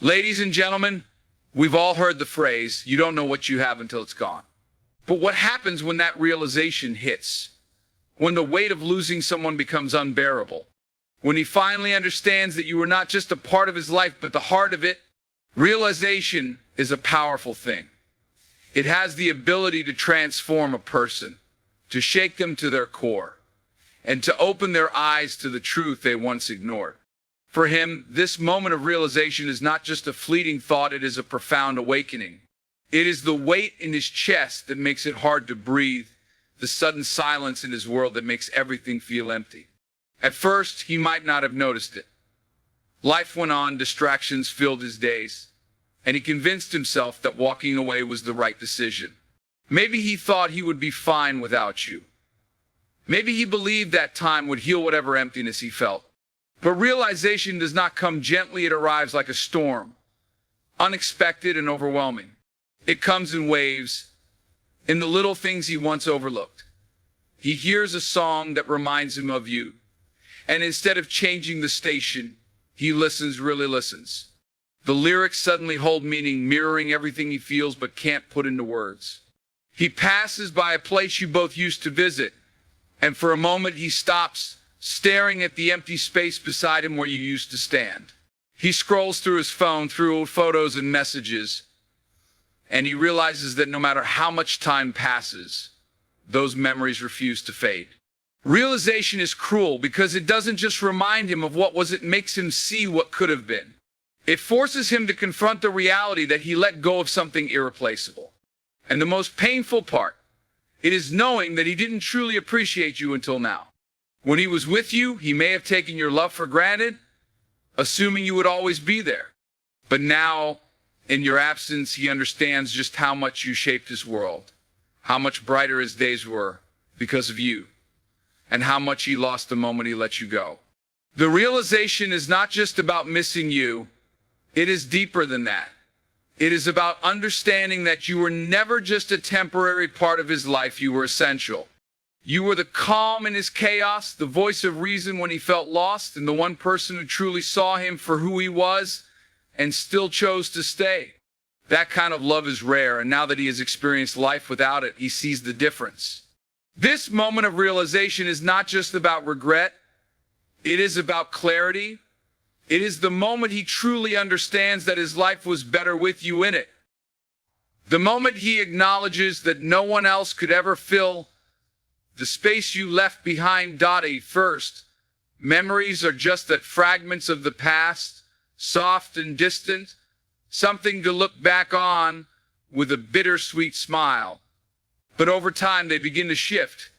Ladies and gentlemen, we've all heard the phrase, you don't know what you have until it's gone. But what happens when that realization hits? When the weight of losing someone becomes unbearable? When he finally understands that you were not just a part of his life, but the heart of it? Realization is a powerful thing. It has the ability to transform a person, to shake them to their core, and to open their eyes to the truth they once ignored. For him, this moment of realization is not just a fleeting thought, it is a profound awakening. It is the weight in his chest that makes it hard to breathe, the sudden silence in his world that makes everything feel empty. At first, he might not have noticed it. Life went on, distractions filled his days, and he convinced himself that walking away was the right decision. Maybe he thought he would be fine without you. Maybe he believed that time would heal whatever emptiness he felt. But realization does not come gently, it arrives like a storm, unexpected and overwhelming. It comes in waves, in the little things he once overlooked. He hears a song that reminds him of you, and instead of changing the station, he listens, really listens. The lyrics suddenly hold meaning, mirroring everything he feels but can't put into words. He passes by a place you both used to visit, and for a moment he stops, staring at the empty space beside him where you used to stand. He scrolls through his phone, through old photos and messages, and he realizes that no matter how much time passes, those memories refuse to fade. Realization is cruel because it doesn't just remind him of what was, it makes him see what could have been. It forces him to confront the reality that he let go of something irreplaceable. And the most painful part, it is knowing that he didn't truly appreciate you until now. When he was with you, he may have taken your love for granted, assuming you would always be there. But now, in your absence, he understands just how much you shaped his world, how much brighter his days were because of you, and how much he lost the moment he let you go. The realization is not just about missing you, it is deeper than that. It is about understanding that you were never just a temporary part of his life, you were essential. You were the calm in his chaos, the voice of reason when he felt lost, and the one person who truly saw him for who he was and still chose to stay. That kind of love is rare, and now that he has experienced life without it, he sees the difference. This moment of realization is not just about regret, it is about clarity. It is the moment he truly understands that his life was better with you in it. The moment he acknowledges that no one else could ever fill the space you left behind. At first, memories are just that fragments of the past, soft and distant, something to look back on with a bittersweet smile. But over time, they begin to shift.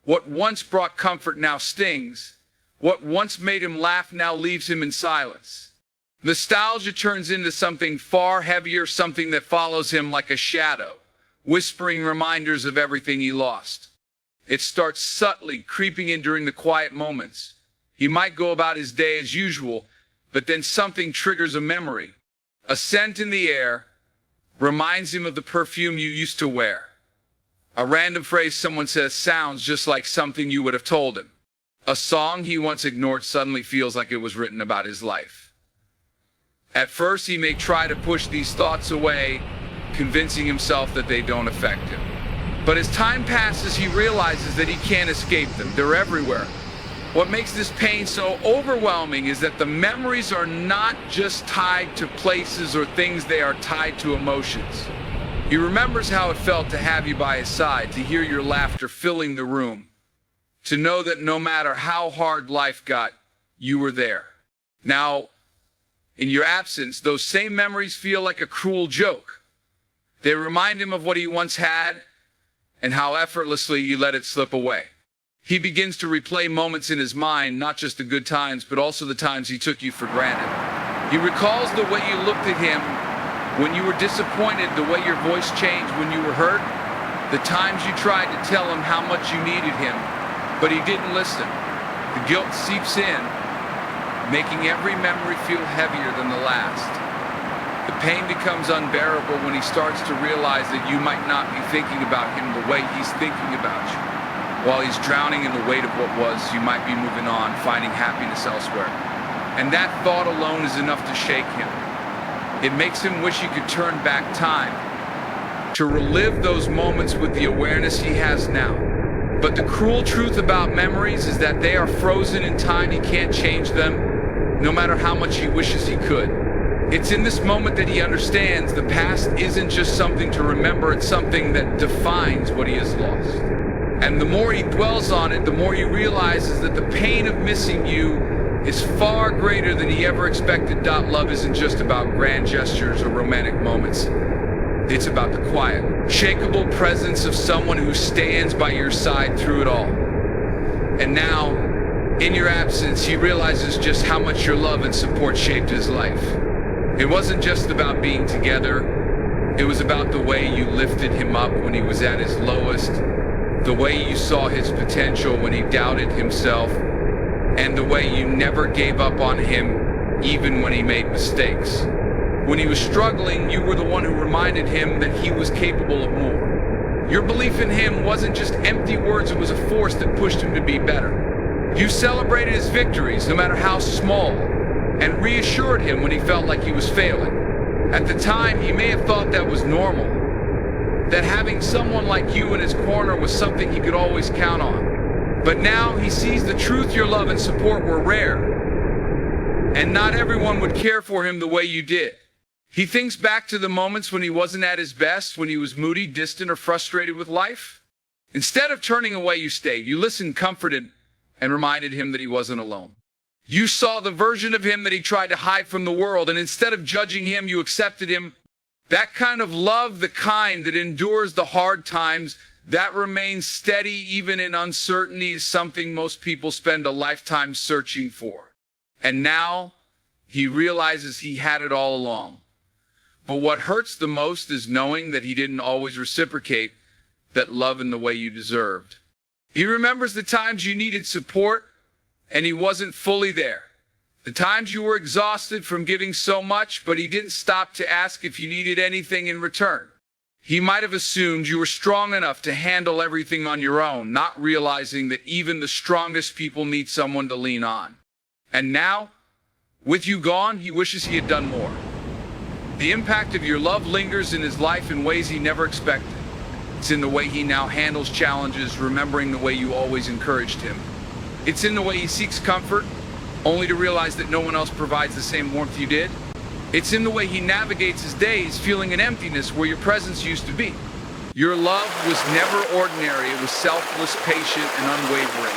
What once brought comfort now stings. What once made him laugh now leaves him in silence. Nostalgia turns into something far heavier, something that follows him like a shadow, whispering reminders of everything he lost. It starts subtly, creeping in during the quiet moments. He might go about his day as usual, but then something triggers a memory. A scent in the air reminds him of the perfume you used to wear. A random phrase someone says sounds just like something you would have told him. A song he once ignored suddenly feels like it was written about his life. At first, he may try to push these thoughts away, convincing himself that they don't affect him. But as time passes, he realizes that he can't escape them. They're everywhere. What makes this pain so overwhelming is that the memories are not just tied to places or things, they are tied to emotions. He remembers how it felt to have you by his side, to hear your laughter filling the room, to know that no matter how hard life got, you were there. Now, in your absence, those same memories feel like a cruel joke. They remind him of what he once had and how effortlessly you let it slip away. He begins to replay moments in his mind, not just the good times, but also the times he took you for granted. He recalls the way you looked at him when you were disappointed, the way your voice changed when you were hurt, the times you tried to tell him how much you needed him, but he didn't listen. The guilt seeps in, making every memory feel heavier than the last. The pain becomes unbearable when he starts to realize that you might not be thinking about him the way he's thinking about you. While he's drowning in the weight of what was, you might be moving on, finding happiness elsewhere. And that thought alone is enough to shake him. It makes him wish he could turn back time to relive those moments with the awareness he has now. But the cruel truth about memories is that they are frozen in time. He can't change them, no matter how much he wishes he could. It's in this moment that he understands the past isn't just something to remember, it's something that defines what he has lost. And the more he dwells on it, the more he realizes that the pain of missing you is far greater than he ever expected. Love isn't just about grand gestures or romantic moments. It's about the quiet, unshakable presence of someone who stands by your side through it all. And now, in your absence, he realizes just how much your love and support shaped his life. It wasn't just about being together. It was about the way you lifted him up when he was at his lowest, the way you saw his potential when he doubted himself, and the way you never gave up on him even when he made mistakes. When he was struggling, you were the one who reminded him that he was capable of more. Your belief in him wasn't just empty words, it was a force that pushed him to be better. You celebrated his victories, no matter how small, and reassured him when he felt like he was failing. At the time, he may have thought that was normal, that having someone like you in his corner was something he could always count on. But now he sees the truth. Your love and support were rare, and not everyone would care for him the way you did. He thinks back to the moments when he wasn't at his best, when he was moody, distant, or frustrated with life. Instead of turning away, you stayed. You listened, comforted, and reminded him that he wasn't alone. You saw the version of him that he tried to hide from the world, and instead of judging him, you accepted him. That kind of love, the kind that endures the hard times, that remains steady even in uncertainty, is something most people spend a lifetime searching for. And now, he realizes he had it all along. But what hurts the most is knowing that he didn't always reciprocate that love in the way you deserved. He remembers the times you needed support and he wasn't fully there. The times you were exhausted from giving so much, but he didn't stop to ask if you needed anything in return. He might have assumed you were strong enough to handle everything on your own, not realizing that even the strongest people need someone to lean on. And now, with you gone, he wishes he had done more. The impact of your love lingers in his life in ways he never expected. It's in the way he now handles challenges, remembering the way you always encouraged him. It's in the way he seeks comfort, only to realize that no one else provides the same warmth you did. It's in the way he navigates his days, feeling an emptiness where your presence used to be. Your love was never ordinary. It was selfless, patient, and unwavering.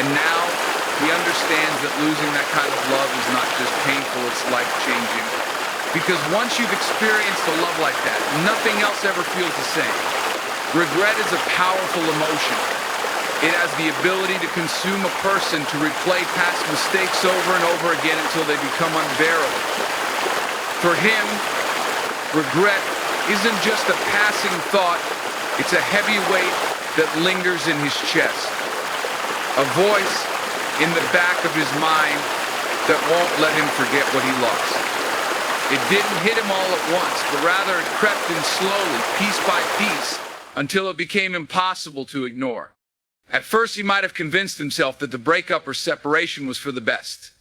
And now he understands that losing that kind of love is not just painful, it's life-changing. Because once you've experienced a love like that, nothing else ever feels the same. Regret is a powerful emotion. It has the ability to consume a person, to replay past mistakes over and over again until they become unbearable. For him, regret isn't just a passing thought, it's a heavy weight that lingers in his chest. A voice in the back of his mind that won't let him forget what he lost. It didn't hit him all at once, but rather it crept in slowly, piece by piece, until it became impossible to ignore. At first, he might have convinced himself that the breakup or separation was for the best.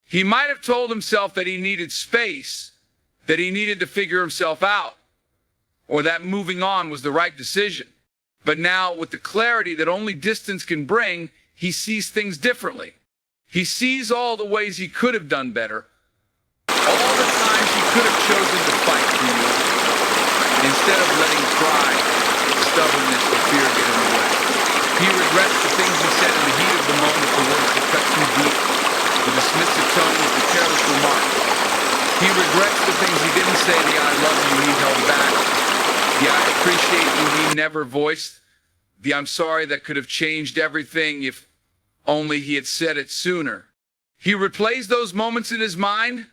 He might have told himself that he needed space, that he needed to figure himself out, or that moving on was the right decision. But now, with the clarity that only distance can bring, he sees things differently. He sees all the ways he could have done better, all the times he could have chosen to fight for you, instead of letting pride, stubbornness, or fear get in the way. He regrets the things he said in the heat of the moment, the words that cut too deep, the dismissive tones, the careless remarks. He regrets the things he didn't say, the I love you he held back, the I appreciate you he never voiced, the I'm sorry that could have changed everything if only he had said it sooner. He replays those moments in his mind,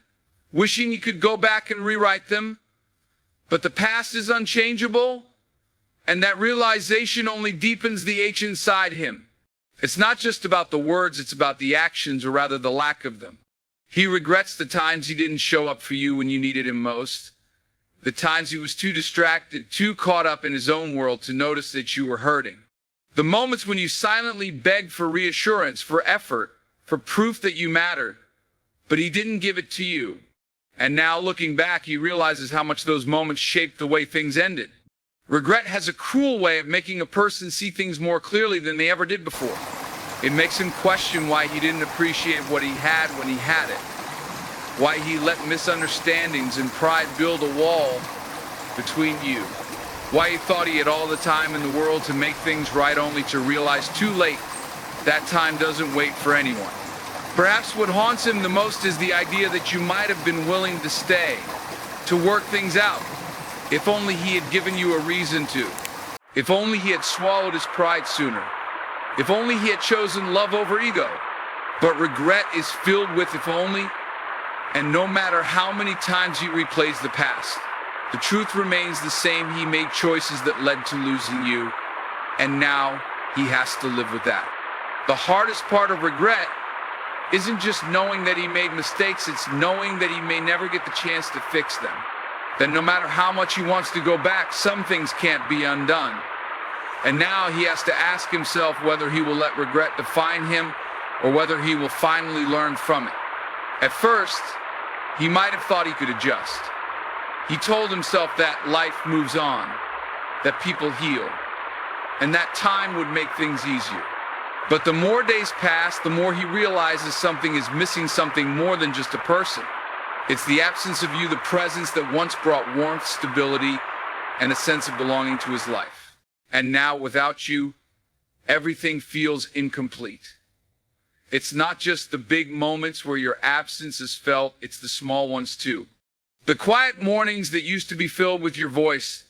wishing he could go back and rewrite them, but the past is unchangeable, and that realization only deepens the ache inside him. It's not just about the words, it's about the actions, or rather the lack of them. He regrets the times he didn't show up for you when you needed him most, the times he was too distracted, too caught up in his own world to notice that you were hurting. The moments when you silently begged for reassurance, for effort, for proof that you mattered, but he didn't give it to you. And now, looking back, he realizes how much those moments shaped the way things ended. Regret has a cruel way of making a person see things more clearly than they ever did before. It makes him question why he didn't appreciate what he had when he had it. Why he let misunderstandings and pride build a wall between you. Why he thought he had all the time in the world to make things right, only to realize too late that time doesn't wait for anyone. Perhaps what haunts him the most is the idea that you might have been willing to stay, to work things out, if only he had given you a reason to. If only he had swallowed his pride sooner. If only he had chosen love over ego. But regret is filled with if only, and no matter how many times he replays the past, the truth remains the same. He made choices that led to losing you, and now he has to live with that. The hardest part of regret isn't just knowing that he made mistakes, it's knowing that he may never get the chance to fix them. That no matter how much he wants to go back, some things can't be undone. And now he has to ask himself whether he will let regret define him or whether he will finally learn from it. At first, he might have thought he could adjust. He told himself that life moves on, that people heal, and that time would make things easier. But the more days pass, the more he realizes something is missing, something more than just a person. It's the absence of you, the presence that once brought warmth, stability, and a sense of belonging to his life. And now, without you, everything feels incomplete. It's not just the big moments where your absence is felt, it's the small ones too. The quiet mornings that used to be filled with your voice,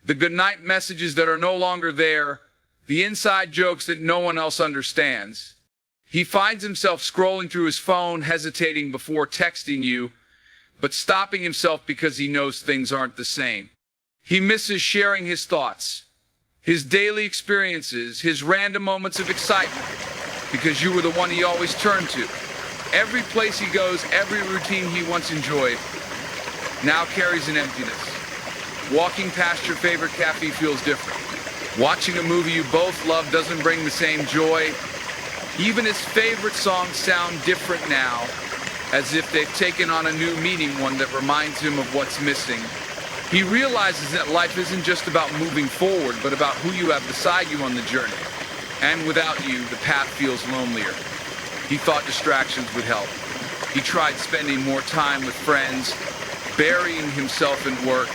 the goodnight messages that are no longer there, the inside jokes that no one else understands. He finds himself scrolling through his phone, hesitating before texting you, but stopping himself because he knows things aren't the same. He misses sharing his thoughts, his daily experiences, his random moments of excitement, because you were the one he always turned to. Every place he goes, every routine he once enjoyed, now carries an emptiness. Walking past your favorite cafe feels different. Watching a movie you both love doesn't bring the same joy. Even his favorite songs sound different now, as if they've taken on a new meaning, one that reminds him of what's missing. He realizes that life isn't just about moving forward, but about who you have beside you on the journey. And without you, the path feels lonelier. He thought distractions would help. He tried spending more time with friends, burying himself in work,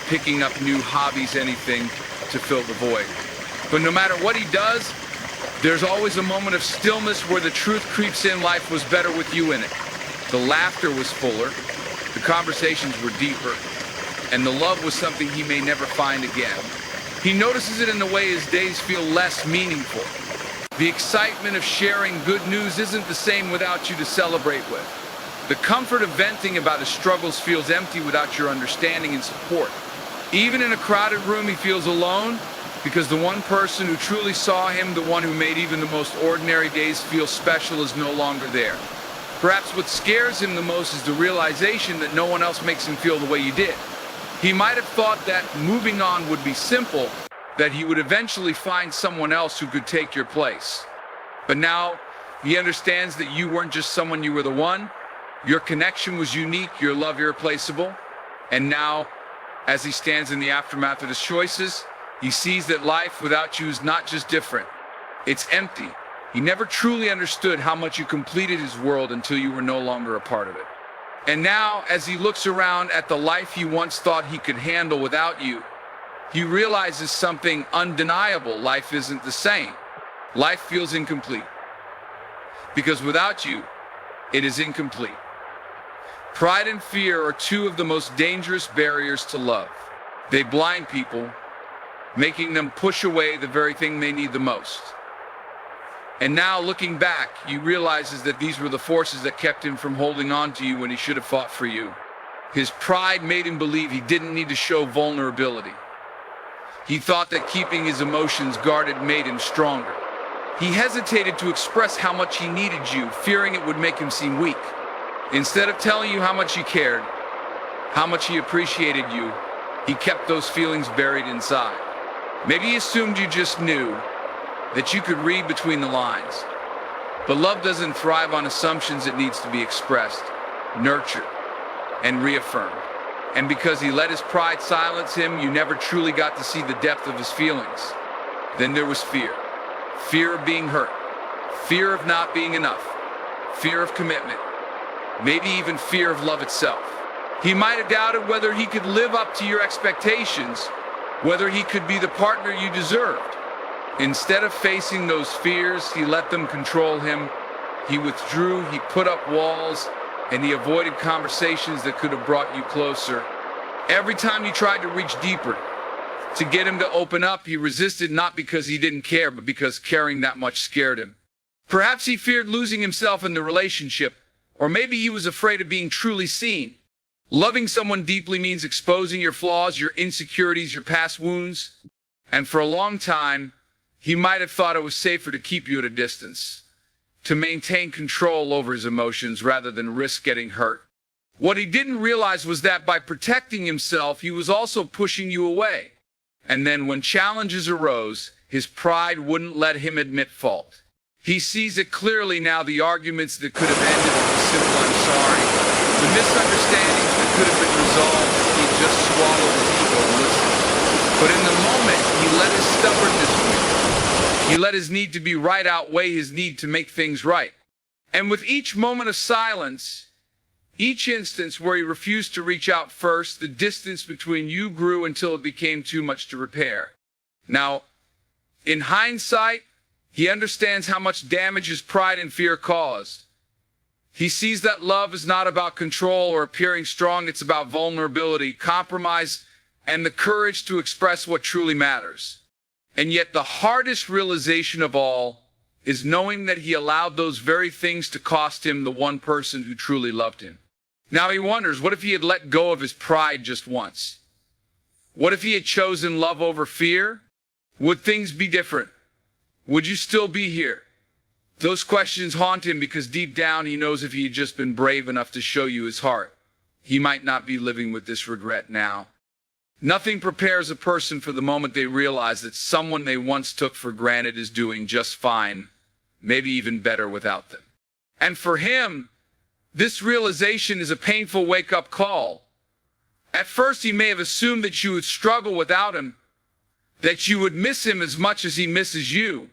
picking up new hobbies, anything to fill the void. But no matter what he does, there's always a moment of stillness where the truth creeps in. Life was better with you in it. The laughter was fuller, the conversations were deeper, and the love was something he may never find again. He notices it in the way his days feel less meaningful. The excitement of sharing good news isn't the same without you to celebrate with. The comfort of venting about his struggles feels empty without your understanding and support. Even in a crowded room, he feels alone because the one person who truly saw him, the one who made even the most ordinary days feel special, is no longer there. Perhaps what scares him the most is the realization that no one else makes him feel the way you did. He might have thought that moving on would be simple, that he would eventually find someone else who could take your place. But now he understands that you weren't just someone, you were the one. Your connection was unique, your love irreplaceable. And now, as he stands in the aftermath of his choices, he sees that life without you is not just different, it's empty. He never truly understood how much you completed his world until you were no longer a part of it. And now, as he looks around at the life he once thought he could handle without you, he realizes something undeniable. Life isn't the same. Life feels incomplete. Because without you, it is incomplete. Pride and fear are two of the most dangerous barriers to love. They blind people, making them push away the very thing they need the most. And now, looking back, he realizes that these were the forces that kept him from holding on to you when he should have fought for you. His pride made him believe he didn't need to show vulnerability. He thought that keeping his emotions guarded made him stronger. He hesitated to express how much he needed you, fearing it would make him seem weak. Instead of telling you how much he cared, how much he appreciated you, he kept those feelings buried inside. Maybe he assumed you just knew, that you could read between the lines. But love doesn't thrive on assumptions, it needs to be expressed, nurtured. and reaffirmed. And because he let his pride silence him, you never truly got to see the depth of his feelings. Then there was fear. Fear of being hurt. Fear of not being enough. Fear of commitment. Maybe even fear of love itself. He might have doubted whether he could live up to your expectations, whether he could be the partner you deserved. Instead of facing those fears, he let them control him. He withdrew, he put up walls, and he avoided conversations that could have brought you closer. Every time you tried to reach deeper, to get him to open up, he resisted, not because he didn't care, but because caring that much scared him. Perhaps he feared losing himself in the relationship, or maybe he was afraid of being truly seen. Loving someone deeply means exposing your flaws, your insecurities, your past wounds. And for a long time, he might have thought it was safer to keep you at a distance, to maintain control over his emotions rather than risk getting hurt. What he didn't realize was that by protecting himself, he was also pushing you away. And then when challenges arose, his pride wouldn't let him admit fault. He sees it clearly now, the arguments that could have ended with a simple "I'm sorry," the misunderstandings that could have been resolved if he just swallowed his ego and listened. But in the moment, he let his stubbornness win. He let his need to be right outweigh his need to make things right. And with each moment of silence, each instance where he refused to reach out first, the distance between you grew until it became too much to repair. Now, in hindsight, he understands how much damage his pride and fear caused. He sees that love is not about control or appearing strong, it's about vulnerability, compromise, and the courage to express what truly matters. And yet the hardest realization of all is knowing that he allowed those very things to cost him the one person who truly loved him. Now he wonders, what if he had let go of his pride just once? What if he had chosen love over fear? Would things be different? Would you still be here? Those questions haunt him because deep down he knows if he had just been brave enough to show you his heart, he might not be living with this regret now. Nothing prepares a person for the moment they realize that someone they once took for granted is doing just fine, maybe even better without them. And for him, this realization is a painful wake-up call. At first, he may have assumed that you would struggle without him, that you would miss him as much as he misses you.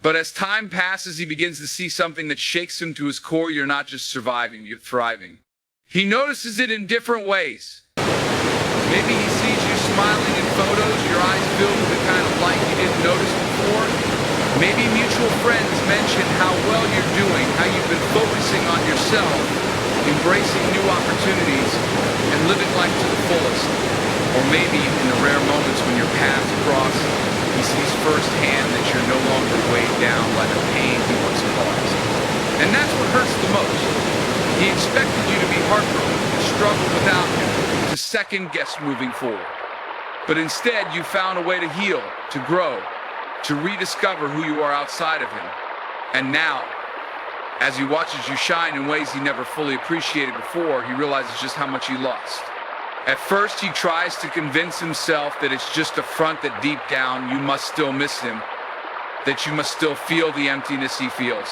But as time passes, he begins to see something that shakes him to his core. You're not just surviving, you're thriving. He notices it in different ways. Maybe he sees you smiling in photos, your eyes filled with the kind of light you didn't notice before. Maybe mutual friends mention how well you're doing, how you've been focusing on yourself, embracing new opportunities, and living life to the fullest. Or maybe in the rare moments when your paths cross, he sees firsthand that you're no longer weighed down by the pain he once caused. And that's what hurts the most. He expected you to be heartbroken, to struggle without him, to second-guess moving forward. But instead, you found a way to heal, to grow, to rediscover who you are outside of him. And now, as he watches you shine in ways he never fully appreciated before, he realizes just how much he lost. At first, he tries to convince himself that it's just a front, that deep down you must still miss him, that you must still feel the emptiness he feels.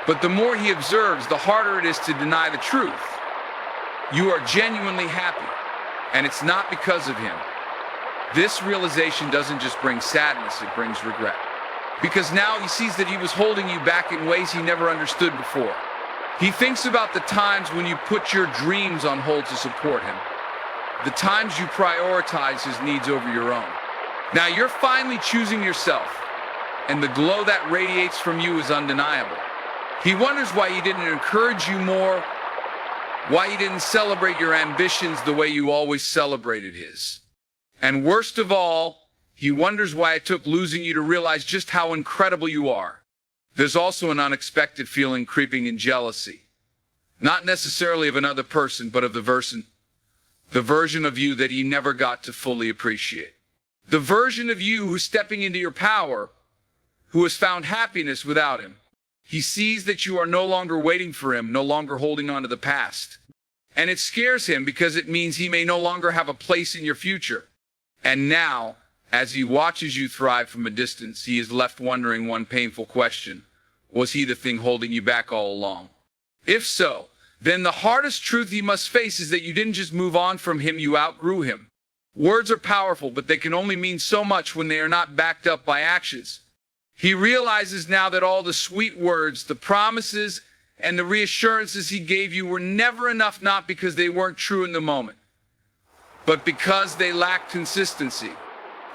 But the more he observes, the harder it is to deny the truth. You are genuinely happy, and it's not because of him. This realization doesn't just bring sadness, it brings regret. Because now he sees that he was holding you back in ways he never understood before. He thinks about the times when you put your dreams on hold to support him. The times you prioritize his needs over your own. Now you're finally choosing yourself, and the glow that radiates from you is undeniable. He wonders why he didn't encourage you more, why he didn't celebrate your ambitions the way you always celebrated his. And worst of all, he wonders why it took losing you to realize just how incredible you are. There's also an unexpected feeling creeping in: jealousy. Not necessarily of another person, but of the version of you that he never got to fully appreciate. The version of you who's stepping into your power, who has found happiness without him. He sees that you are no longer waiting for him, no longer holding on to the past. And it scares him because it means he may no longer have a place in your future. And now, as he watches you thrive from a distance, he is left wondering one painful question. Was he the thing holding you back all along? If so, then the hardest truth he must face is that you didn't just move on from him, you outgrew him. Words are powerful, but they can only mean so much when they are not backed up by actions. He realizes now that all the sweet words, the promises, and the reassurances he gave you were never enough, not because they weren't true in the moment, but because they lacked consistency.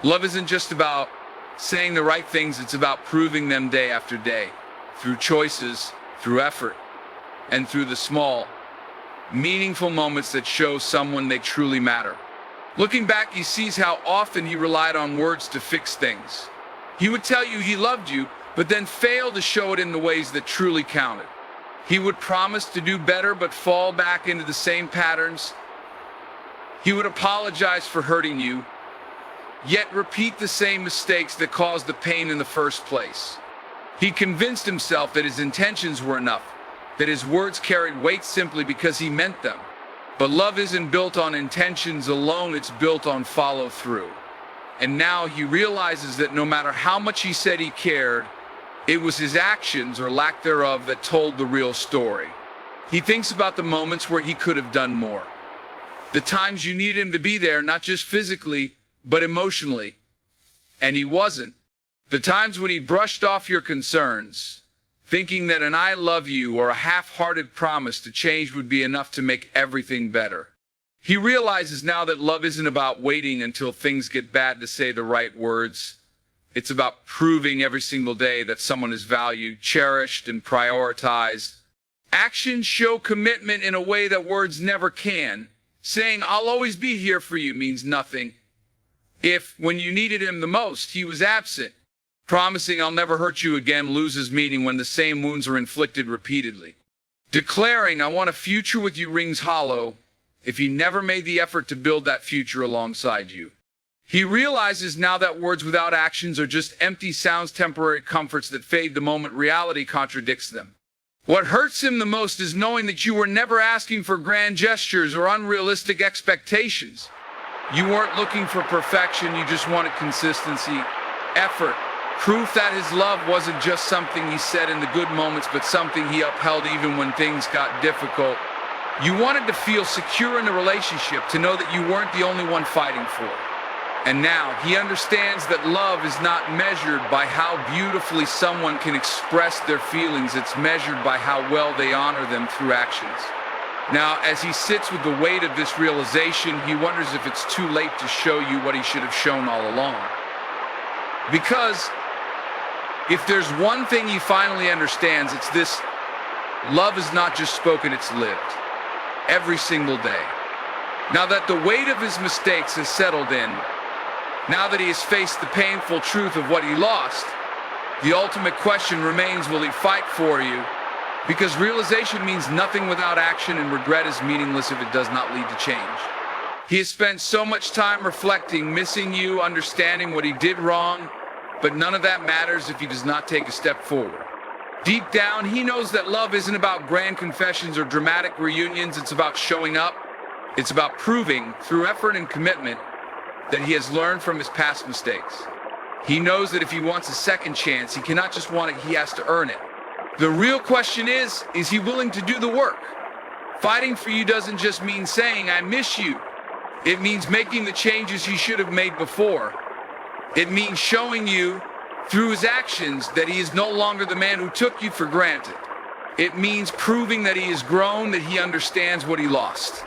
Love isn't just about saying the right things, it's about proving them day after day, through choices, through effort, and through the small, meaningful moments that show someone they truly matter. Looking back, he sees how often he relied on words to fix things. He would tell you he loved you, but then fail to show it in the ways that truly counted. He would promise to do better, but fall back into the same patterns. He would apologize for hurting you, yet repeat the same mistakes that caused the pain in the first place. He convinced himself that his intentions were enough, that his words carried weight simply because he meant them. But love isn't built on intentions alone, it's built on follow-through. And now he realizes that no matter how much he said he cared, it was his actions, or lack thereof, that told the real story. He thinks about the moments where he could have done more. The times you needed him to be there, not just physically, but emotionally. And he wasn't. The times when he brushed off your concerns, thinking that an "I love you" or a half-hearted promise to change would be enough to make everything better. He realizes now that love isn't about waiting until things get bad to say the right words. It's about proving every single day that someone is valued, cherished, and prioritized. Actions show commitment in a way that words never can. Saying "I'll always be here for you" means nothing if, when you needed him the most, he was absent. Promising "I'll never hurt you again" loses meaning when the same wounds are inflicted repeatedly. Declaring "I want a future with you" rings hollow if he never made the effort to build that future alongside you. He realizes now that words without actions are just empty sounds, temporary comforts that fade the moment reality contradicts them. What hurts him the most is knowing that you were never asking for grand gestures or unrealistic expectations. You weren't looking for perfection, you just wanted consistency, effort, proof that his love wasn't just something he said in the good moments, but something he upheld even when things got difficult. You wanted to feel secure in the relationship, to know that you weren't the only one fighting for it. And now he understands that love is not measured by how beautifully someone can express their feelings, it's measured by how well they honor them through actions. Now, as he sits with the weight of this realization, he wonders if it's too late to show you what he should have shown all along. Because if there's one thing he finally understands, it's this: love is not just spoken, it's lived. Every single day. Now that the weight of his mistakes has settled in, now that he has faced the painful truth of what he lost, the ultimate question remains: will he fight for you? Because realization means nothing without action, and regret is meaningless if it does not lead to change. He has spent so much time reflecting, missing you, understanding what he did wrong, but none of that matters if he does not take a step forward. Deep down, he knows that love isn't about grand confessions or dramatic reunions. It's about showing up. It's about proving, through effort and commitment, that he has learned from his past mistakes. He knows that if he wants a second chance, he cannot just want it, he has to earn it. The real question is he willing to do the work? Fighting for you doesn't just mean saying "I miss you." It means making the changes he should have made before. It means showing you, through his actions, that he is no longer the man who took you for granted. It means proving that he has grown, that he understands what he lost,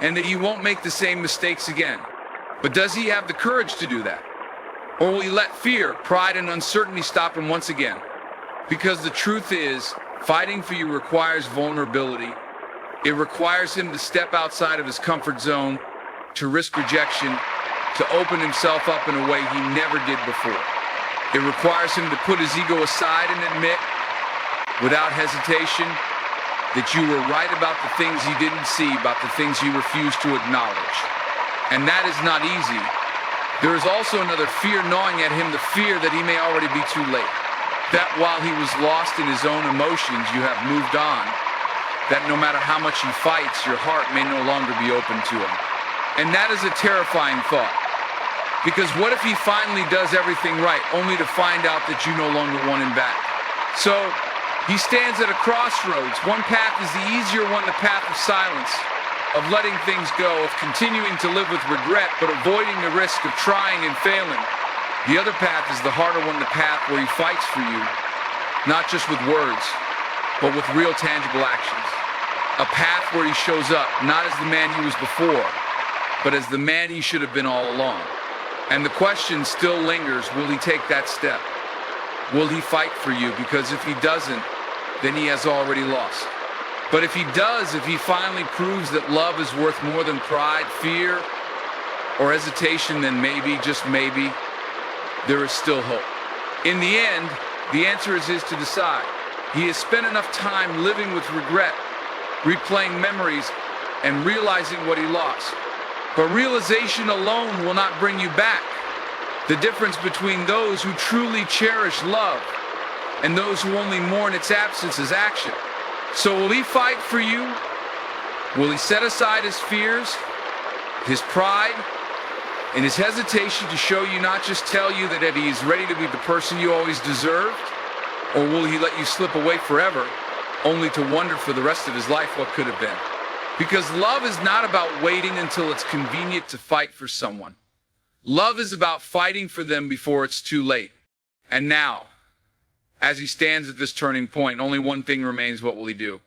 and that he won't make the same mistakes again. But does he have the courage to do that? Or will he let fear, pride, and uncertainty stop him once again? Because the truth is, fighting for you requires vulnerability. It requires him to step outside of his comfort zone, to risk rejection, to open himself up in a way he never did before. It requires him to put his ego aside and admit, without hesitation, that you were right about the things he didn't see, about the things he refused to acknowledge. And that is not easy. There is also another fear gnawing at him, the fear that he may already be too late. That while he was lost in his own emotions, you have moved on. That no matter how much he fights, your heart may no longer be open to him. And that is a terrifying thought. Because what if he finally does everything right, only to find out that you no longer want him back? So, He stands at a crossroads. One path is the easier one, the path of silence, of letting things go, of continuing to live with regret, but avoiding the risk of trying and failing. The other path is the harder one, the path where he fights for you, not just with words, but with real tangible actions. A path where he shows up, not as the man he was before, but as the man he should have been all along. And the question still lingers, will he take that step? Will he fight for you? Because if he doesn't, then he has already lost. But if he does, if he finally proves that love is worth more than pride, fear, or hesitation, then maybe, just maybe, there is still hope. In the end, the answer is his to decide. He has spent enough time living with regret, replaying memories, and realizing what he lost. But realization alone will not bring you back. The difference between those who truly cherish love and those who only mourn its absence is action. So will he fight for you? Will he set aside his fears, his pride, and his hesitation to show you, not just tell you that he is ready to be the person you always deserved? Or will he let you slip away forever, only to wonder for the rest of his life what could have been? Because love is not about waiting until it's convenient to fight for someone. Love is about fighting for them before it's too late. And now, as he stands at this turning point, only one thing remains. What will he do?